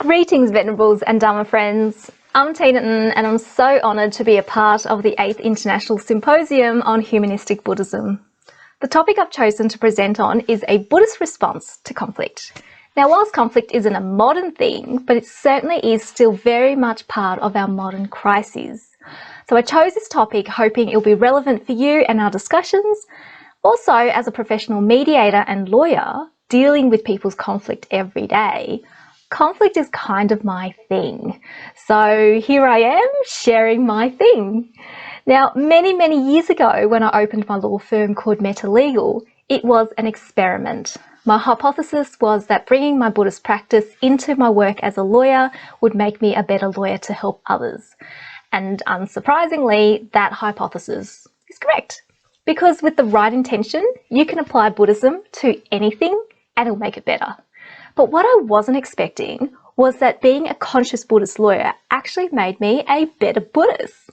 Greetings, Venerables and Dharma friends. I'm Tina and I'm so honoured to be a part of the 8th International Symposium on Humanistic Buddhism. The topic I've chosen to present on is a Buddhist response to conflict. Now, whilst conflict isn't a modern thing, but it certainly is still very much part of our modern crises. So I chose this topic hoping it'll be relevant for you and our discussions. Also, as a professional mediator and lawyer dealing with people's conflict every day, conflict is kind of my thing. So here I am sharing my thing. Now, many years ago when I opened my law firm called Metta Legal, it was an experiment. My hypothesis was that bringing my Buddhist practice into my work as a lawyer would make me a better lawyer to help others. And unsurprisingly, that hypothesis is correct. Because with the right intention, you can apply Buddhism to anything and it'll make it better. But what I wasn't expecting was that being a conscious Buddhist lawyer actually made me a better Buddhist.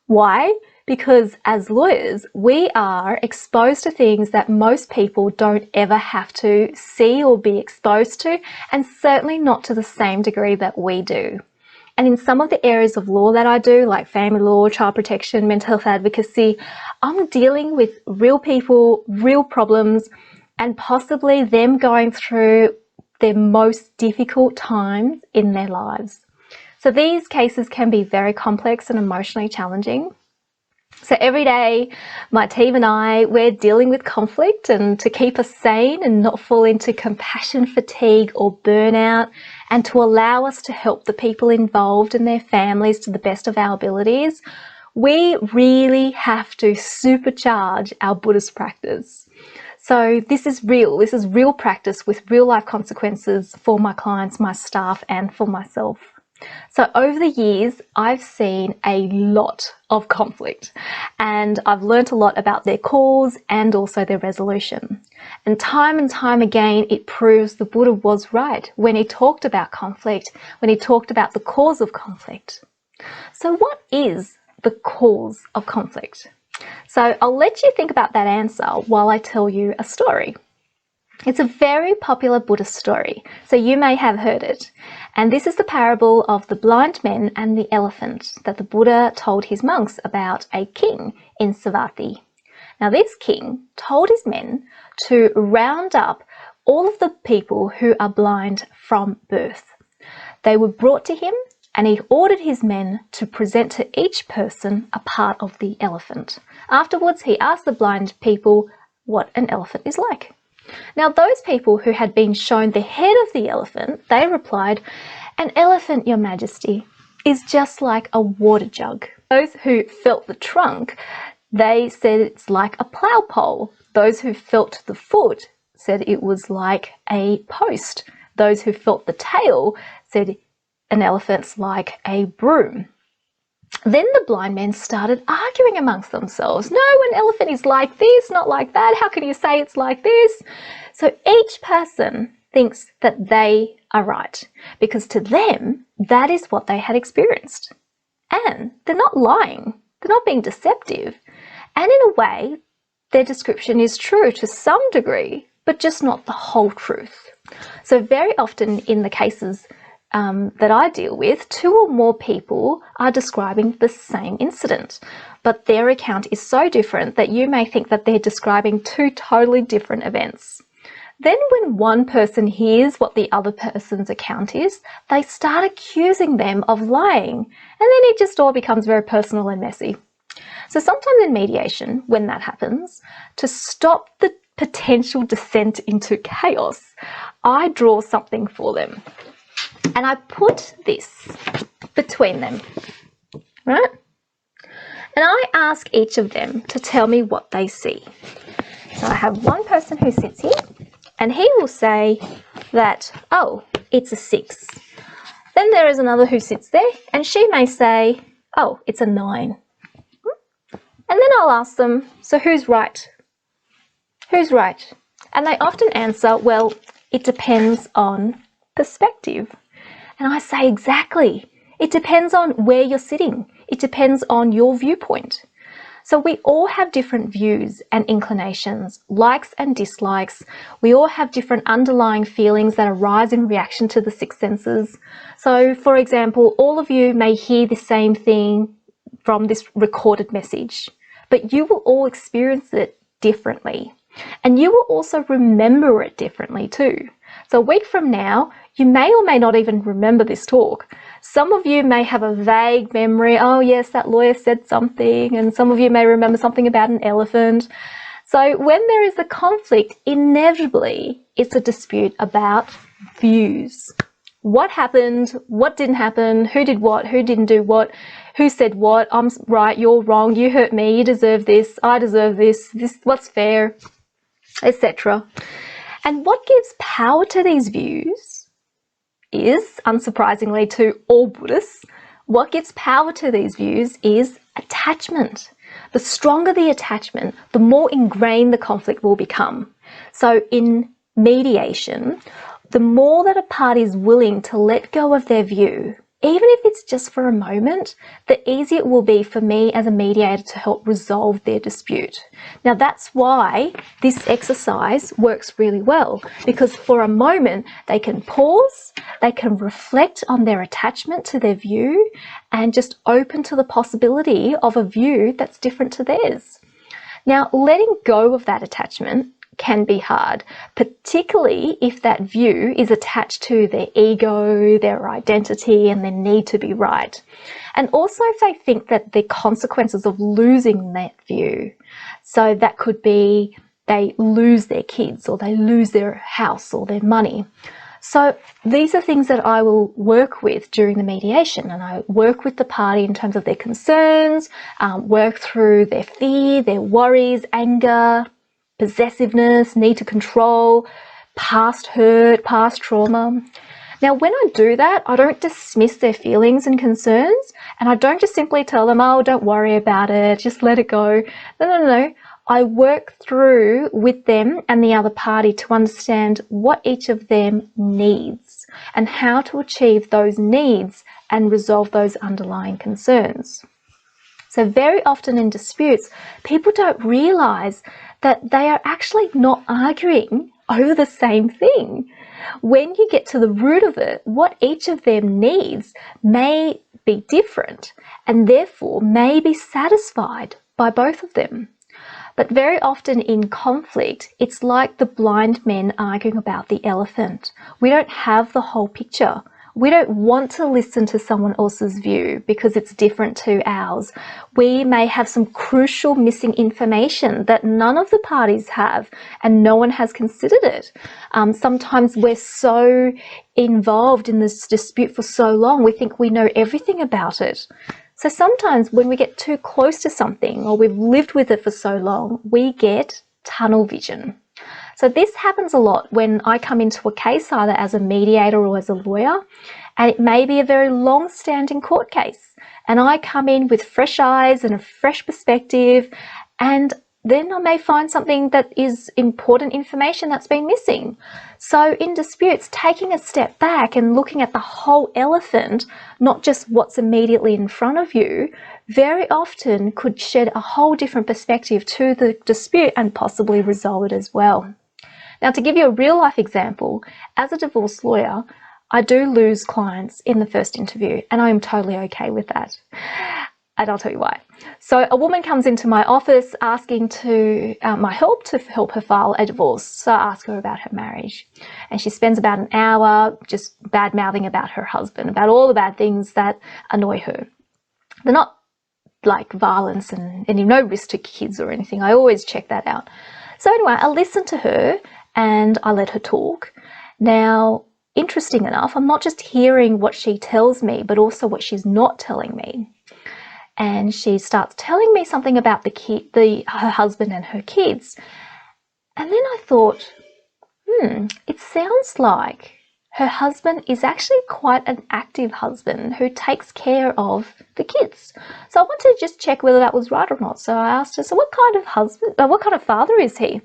Why? Because as lawyers, we are exposed to things that most people don't ever have to see or be exposed to, and certainly not to the same degree that we do. And in some of the areas of law that I do, like family law, child protection, mental health advocacy, I'm dealing with real people, real problems, and possibly them going through their most difficult times in their lives. So these cases can be very complex and emotionally challenging. So every day, my team and I, we're dealing with conflict, and to keep us sane and not fall into compassion fatigue or burnout, and to allow us to help the people involved and their families to the best of our abilities, we really have to supercharge our Buddhist practice. So this is real practice with real life consequences for my clients, my staff, and for myself. So over the years, I've seen a lot of conflict, and I've learnt a lot about their cause and also their resolution. And time again, it proves the Buddha was right when he talked about conflict, when he talked about the cause of conflict. So what is the cause of conflict? So I'll let you think about that answer while I tell you a story. It's a very popular Buddhist story, so you may have heard it. And this is the parable of the blind men and the elephant that the Buddha told his monks about a king in Savatthi. Now, this king told his men to round up all of the people who are blind from birth. They were brought to him, and he ordered his men to present to each person a part of the elephant. Afterwards, he asked the blind people what an elephant is like. Now, those people who had been shown the head of the elephant, they replied, "An elephant, Your Majesty, is just like a water jug." Those who felt the trunk, they said it's like a plough pole. Those who felt the foot said it was like a post. Those who felt the tail said an elephant's like a broom. Then the blind men started arguing amongst themselves. "No, an elephant is like this, not like that. How can you say it's like this?" So each person thinks that they are right, because to them, that is what they had experienced. And they're not lying. They're not being deceptive. And in a way, their description is true to some degree, but just not the whole truth. So very often in the cases that I deal with, 2 or more people are describing the same incident, but their account is so different that you may think that they're describing 2 totally different events. Then when one person hears what the other person's account is, they start accusing them of lying, and then it just all becomes very personal and messy. So sometimes in mediation, when that happens, to stop the potential descent into chaos, I draw something for them. And I put this between them, right? And I ask each of them to tell me what they see. So I have one person who sits here, and he will say that, "Oh, it's a 6. Then there is another who sits there, and she may say, "Oh, it's a 9. And then I'll ask them, "So who's right? Who's right?" And they often answer, "Well, it depends on perspective." And I say, exactly. It depends on where you're sitting. It depends on your viewpoint. So we all have different views and inclinations, likes and dislikes. We all have different underlying feelings that arise in reaction to the six senses. So, for example, all of you may hear the same thing from this recorded message, but you will all experience it differently. And you will also remember it differently too. So a week from now, you may or may not even remember this talk. Some of you may have a vague memory, oh yes, that lawyer said something, and some of you may remember something about an elephant. So when there is a conflict, inevitably it's a dispute about views. What happened, what didn't happen, who did what, who didn't do what, who said what, I'm right, you're wrong, you hurt me, you deserve this, I deserve this what's fair, etc. And what gives power to these views is, unsurprisingly to all Buddhists, what gives power to these views is attachment. The stronger the attachment, the more ingrained the conflict will become. So in mediation, the more that a party is willing to let go of their view, even if it's just for a moment, the easier it will be for me as a mediator to help resolve their dispute. Now that's why this exercise works really well, because for a moment they can pause, they can reflect on their attachment to their view and just open to the possibility of a view that's different to theirs. Now, letting go of that attachment can be hard, particularly if that view is attached to their ego, their identity, and their need to be right. And also if they think that the consequences of losing that view, so that could be they lose their kids or they lose their house or their money. So these are things that I will work with during the mediation, and I work with the party in terms of their concerns, work through their fear, their worries, anger, possessiveness, need to control, past hurt, past trauma. Now, when I do that, I don't dismiss their feelings and concerns, and I don't just simply tell them, oh, don't worry about it, just let it go. No. I work through with them and the other party to understand what each of them needs and how to achieve those needs and resolve those underlying concerns. So very often in disputes, people don't realize that they are actually not arguing over the same thing. When you get to the root of it, what each of them needs may be different and therefore may be satisfied by both of them. But very often in conflict, it's like the blind men arguing about the elephant. We don't have the whole picture. We don't want to listen to someone else's view because it's different to ours. We may have some crucial missing information that none of the parties have and no one has considered it. Sometimes we're so involved in this dispute for so long, we think we know everything about it. So sometimes when we get too close to something or we've lived with it for so long, we get tunnel vision. So this happens a lot when I come into a case either as a mediator or as a lawyer, and it may be a very long-standing court case. And I come in with fresh eyes and a fresh perspective, and then I may find something that is important information that's been missing. So in disputes, taking a step back and looking at the whole elephant, not just what's immediately in front of you, very often could shed a whole different perspective to the dispute and possibly resolve it as well. Now, to give you a real life example, as a divorce lawyer, I do lose clients in the first interview, and I am totally okay with that. And I'll tell you why. So a woman comes into my office asking my help to help her file a divorce. So I ask her about her marriage, and she spends about an hour just bad-mouthing about her husband, about all the bad things that annoy her. They're not like violence and no risk to kids or anything. I always check that out. So anyway, I listen to her and I let her talk. Now, interesting enough, I'm not just hearing what she tells me, but also what she's not telling me. And she starts telling me something about her husband and her kids. And then I thought, it sounds like her husband is actually quite an active husband who takes care of the kids. So I wanted to just check whether that was right or not. So I asked her, so what kind of father is he?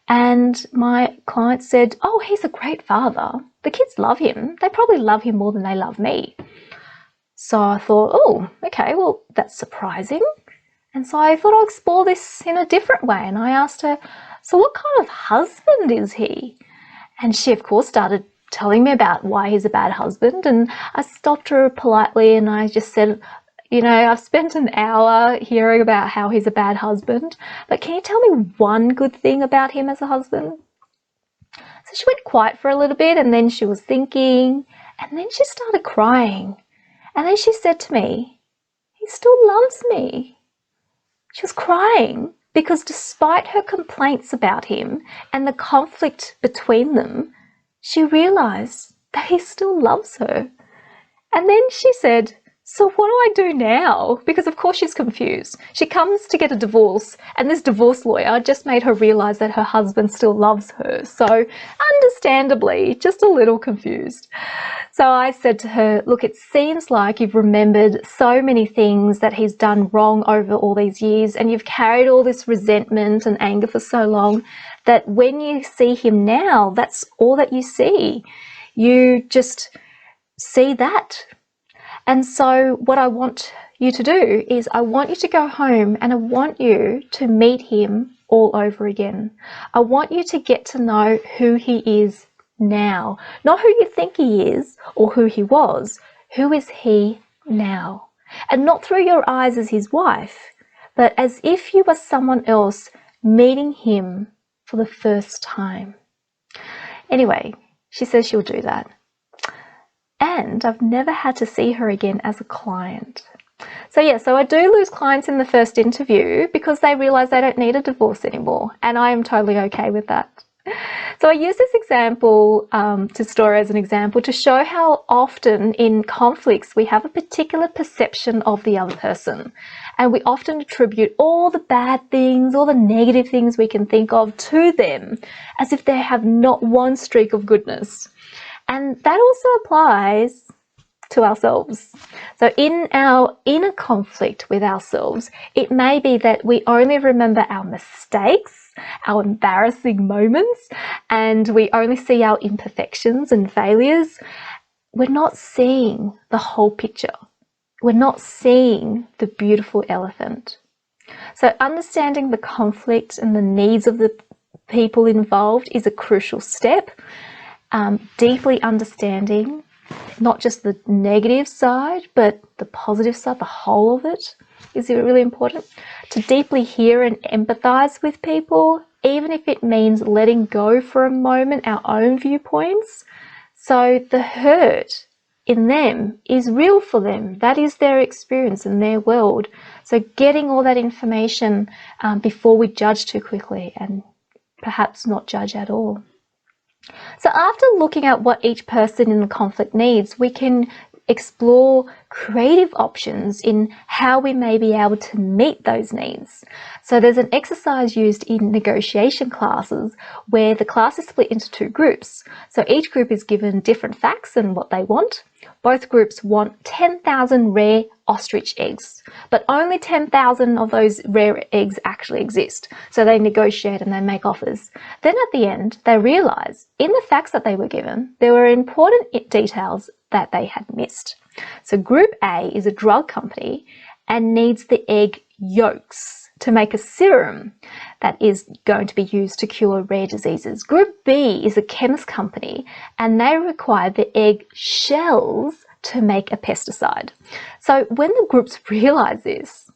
And my client said, oh, he's a great father. The kids love him. They probably love him more than they love me. So I thought, oh, okay, well, that's surprising. And so I thought I'll explore this in a different way. And I asked her, so what kind of husband is he? And she, of course, started telling me about why he's a bad husband. And I stopped her politely and I just said, you know, I've spent an hour hearing about how he's a bad husband, but can you tell me one good thing about him as a husband? So she went quiet for a little bit and then she was thinking, and then she started crying. And then she said to me, he still loves me. She was crying because despite her complaints about him and the conflict between them, she realized that he still loves her. And then she said, so what do I do now? Because of course she's confused. She comes to get a divorce and this divorce lawyer just made her realize that her husband still loves her. So understandably, just a little confused. So I said to her, look, it seems like you've remembered so many things that he's done wrong over all these years and you've carried all this resentment and anger for so long that when you see him now, that's all that you see. You just see that. And so what I want you to do is I want you to go home and I want you to meet him all over again. I want you to get to know who he is now, not who you think he is or who he was. Who is he now? And not through your eyes as his wife, but as if you were someone else meeting him for the first time. Anyway, she says she'll do that. And I've never had to see her again as a client. So yeah, so I do lose clients in the first interview because they realize they don't need a divorce anymore. And I am totally okay with that. So I use this example, this story as an example to show how often in conflicts we have a particular perception of the other person. And we often attribute all the bad things, all the negative things we can think of to them as if they have not one streak of goodness. And that also applies to ourselves. So in our inner conflict with ourselves, it may be that we only remember our mistakes, our embarrassing moments, and we only see our imperfections and failures. We're not seeing the whole picture. We're not seeing the beautiful elephant. So understanding the conflict and the needs of the people involved is a crucial step. Deeply understanding not just the negative side, but the positive side, the whole of it, is really important. To deeply hear and empathize with people, even if it means letting go for a moment our own viewpoints. So the hurt in them is real for them. That is their experience in their world. So getting all that information before we judge too quickly and perhaps not judge at all. So after looking at what each person in the conflict needs, we can explore creative options in how we may be able to meet those needs. So there's an exercise used in negotiation classes where the class is split into two groups. So each group is given different facts and what they want. Both groups want 10,000 rare ostrich eggs, but only 10,000 of those rare eggs actually exist. So they negotiate and they make offers. Then at the end, they realize in the facts that they were given, there were important details that they had missed. So Group A is a drug company and needs the egg yolks to make a serum that is going to be used to cure rare diseases. Group B is a chemist company and they require the egg shells to make a pesticide. So when the groups realize this,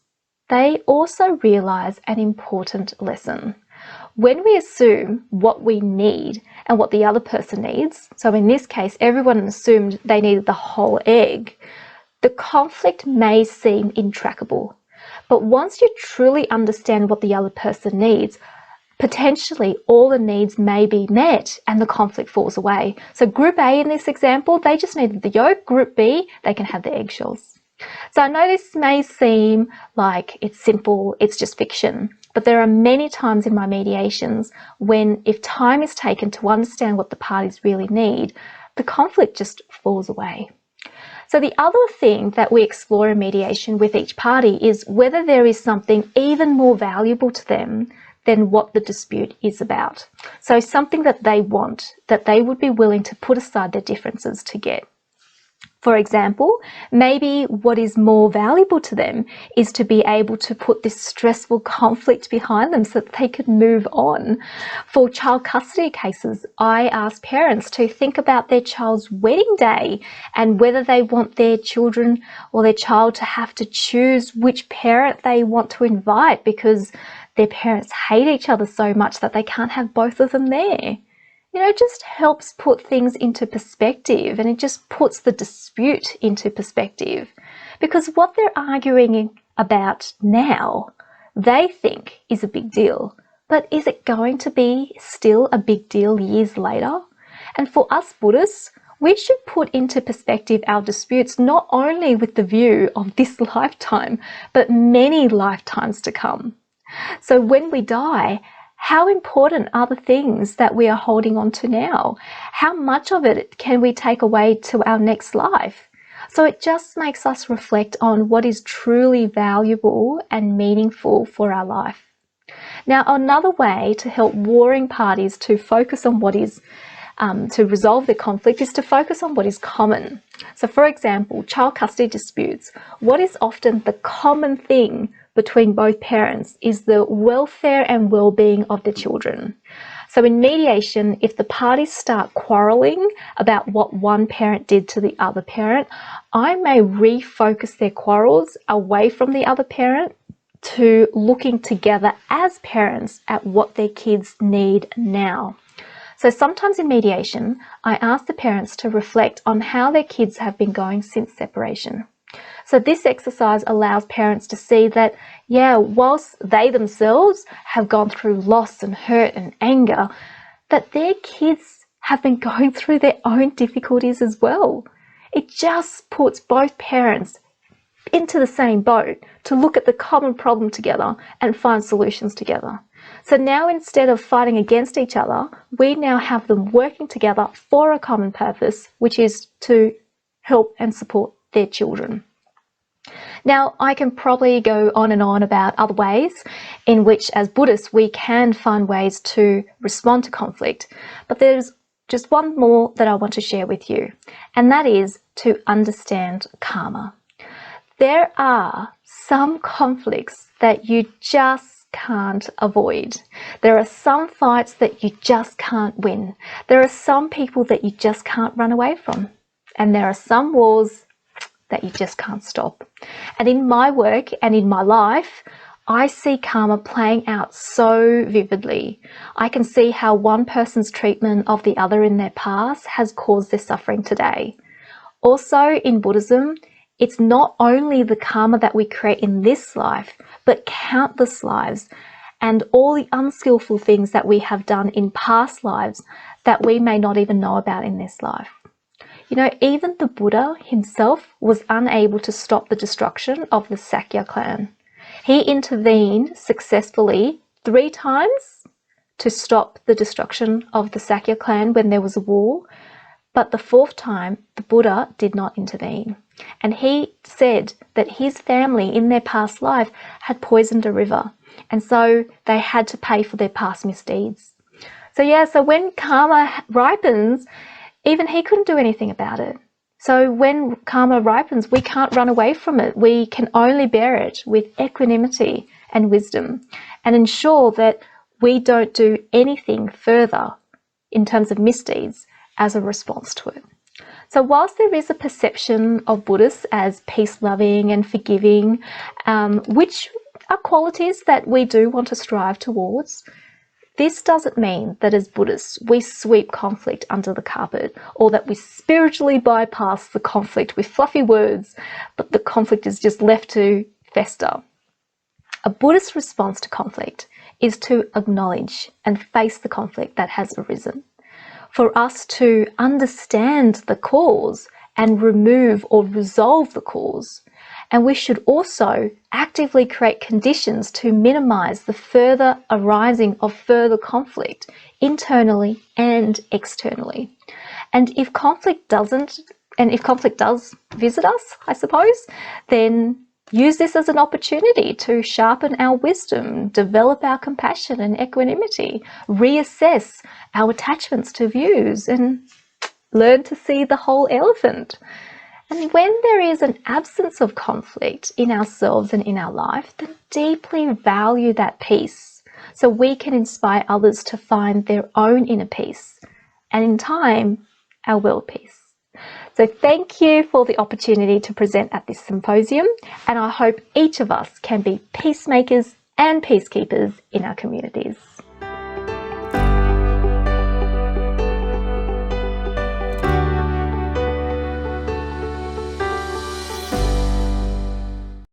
they also realize an important lesson. When we assume what we need and what the other person needs, so in this case, everyone assumed they needed the whole egg, the conflict may seem intractable. But once you truly understand what the other person needs, potentially all the needs may be met and the conflict falls away. So Group A in this example, they just needed the yolk. Group B, they can have the eggshells. So I know this may seem like it's simple, it's just fiction, but there are many times in my mediations when if time is taken to understand what the parties really need, the conflict just falls away. So the other thing that we explore in mediation with each party is whether there is something even more valuable to them than what the dispute is about. So something that they want, that they would be willing to put aside their differences to get. For example, maybe what is more valuable to them is to be able to put this stressful conflict behind them so that they could move on. For child custody cases, I ask parents to think about their child's wedding day and whether they want their children or their child to have to choose which parent they want to invite because their parents hate each other so much that they can't have both of them there. You know, it just helps put things into perspective, and it just puts the dispute into perspective, because what they're arguing about now, they think is a big deal, but is it going to be still a big deal years later? And for us Buddhists, we should put into perspective our disputes not only with the view of this lifetime, but many lifetimes to come. So when we die, how important are the things that we are holding on to now? How much of it can we take away to our next life? So it just makes us reflect on what is truly valuable and meaningful for our life. Now, another way to help warring parties to focus on what is, to resolve their conflict is to focus on what is common. So for example, child custody disputes, what is often the common thing between both parents is the welfare and well-being of the children. So in mediation, if the parties start quarrelling about what one parent did to the other parent, I may refocus their quarrels away from the other parent to looking together as parents at what their kids need now. So sometimes in mediation, I ask the parents to reflect on how their kids have been going since separation. So this exercise allows parents to see that, yeah, whilst they themselves have gone through loss and hurt and anger, that their kids have been going through their own difficulties as well. It just puts both parents into the same boat to look at the common problem together and find solutions together. So now instead of fighting against each other, we now have them working together for a common purpose, which is to help and support their children. Now, I can probably go on and on about other ways in which, as Buddhists, we can find ways to respond to conflict, but there's just one more that I want to share with you, and that is to understand karma. There are some conflicts that you just can't avoid. There are some fights that you just can't win. There are some people that you just can't run away from, and there are some wars that you just can't stop. And in my work and in my life, I see karma playing out so vividly. I can see how one person's treatment of the other in their past has caused their suffering today. Also in Buddhism, it's not only the karma that we create in this life, but countless lives and all the unskillful things that we have done in past lives that we may not even know about in this life. You know, even the Buddha himself was unable to stop the destruction of the Sakya clan. He intervened successfully 3 times to stop the destruction of the Sakya clan when there was a war, but the 4th time the Buddha did not intervene. And he said that his family in their past life had poisoned a river, and so they had to pay for their past misdeeds. So yeah, so when karma ripens, even he couldn't do anything about it. So when karma ripens, we can't run away from it. We can only bear it with equanimity and wisdom and ensure that we don't do anything further in terms of misdeeds as a response to it. So whilst there is a perception of Buddhists as peace-loving and forgiving, which are qualities that we do want to strive towards, this doesn't mean that as Buddhists we sweep conflict under the carpet or that we spiritually bypass the conflict with fluffy words, but the conflict is just left to fester. A Buddhist response to conflict is to acknowledge and face the conflict that has arisen, for us to understand the cause and remove or resolve the cause. And we should also actively create conditions to minimize the further arising of further conflict internally and externally. And if conflict does visit us, I suppose, then use this as an opportunity to sharpen our wisdom, develop our compassion and equanimity, reassess our attachments to views, and learn to see the whole elephant. And when there is an absence of conflict in ourselves and in our life, then deeply value that peace so we can inspire others to find their own inner peace and in time, our world peace. So thank you for the opportunity to present at this symposium, and I hope each of us can be peacemakers and peacekeepers in our communities.